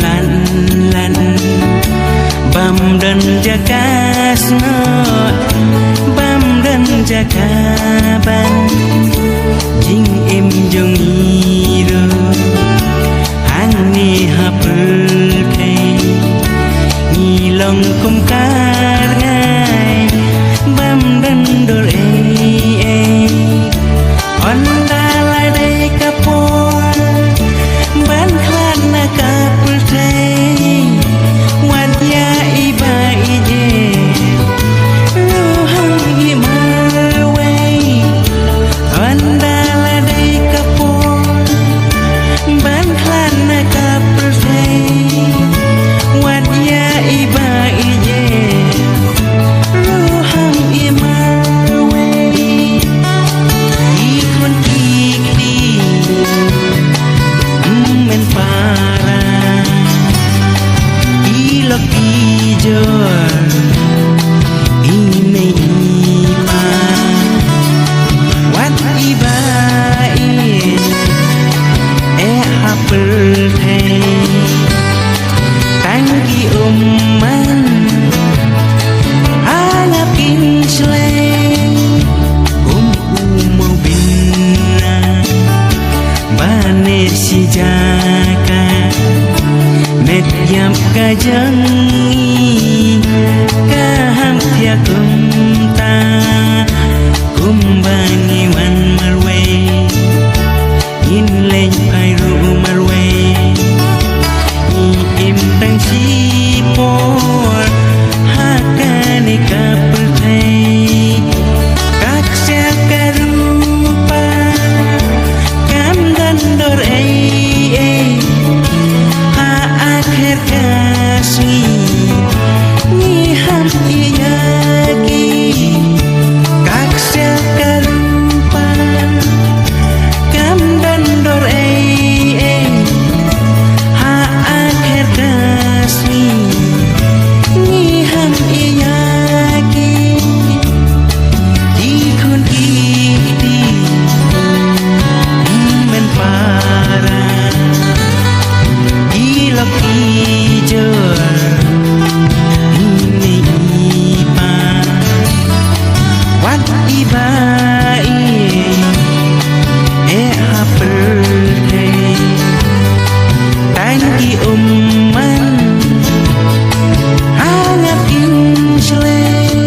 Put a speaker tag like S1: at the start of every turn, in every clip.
S1: lan lan bam dan jaga snot bam dan jaga ban jing em jong iro hang ni hapul kai ni long kum kar ngai bam dan dor on da lai dei kapor ban klan na kapul thei wan ya iba ije lu hang i mar wei on da lai dei kapor ban klan na kapul thei wan ya iba ije lu hang i mar wei i kon ik di men para ilok ijor ini ma wat ibain hapel thei tangki umman alapin sleng mau binna bane si jaka net yam kajangi kaham tia kumta kumbani wan marwe in lên ai ru marwe i im tang si por hakane kapul thei kak sia karupa kam dan dor ha akhir kasih ni ham iyaki kak sia karupa kam dan dor ha akhir kasih ni ham iyaki di kun ikti men para ilok ijor ini ipa wat ibai hapel thei tangki umman hangat insleng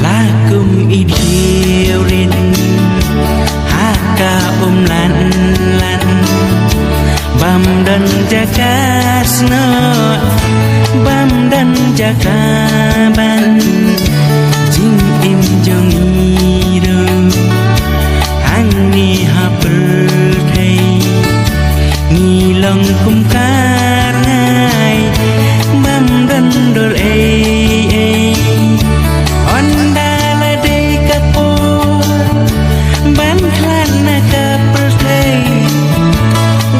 S1: lakum idiorin haka lan lan bam dan jaga snot bam dan jaga ban jing im jong iro hang ni hapel thei ni long kum kar ngai bam dan dor on da la dei kapor ban klan na kapul thei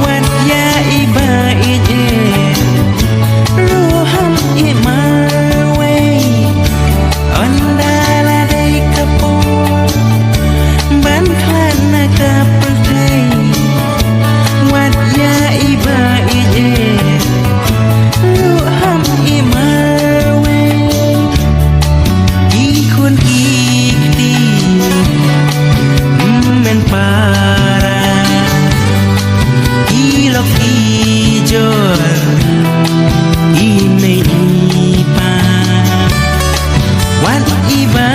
S1: wat ya iba ije lu ham i mar wei on da la dei kapor ban klan na kapul thei wat ya iba ije lu ham i mar wei i kun ikti men para ilok ijor ini ipa wat iba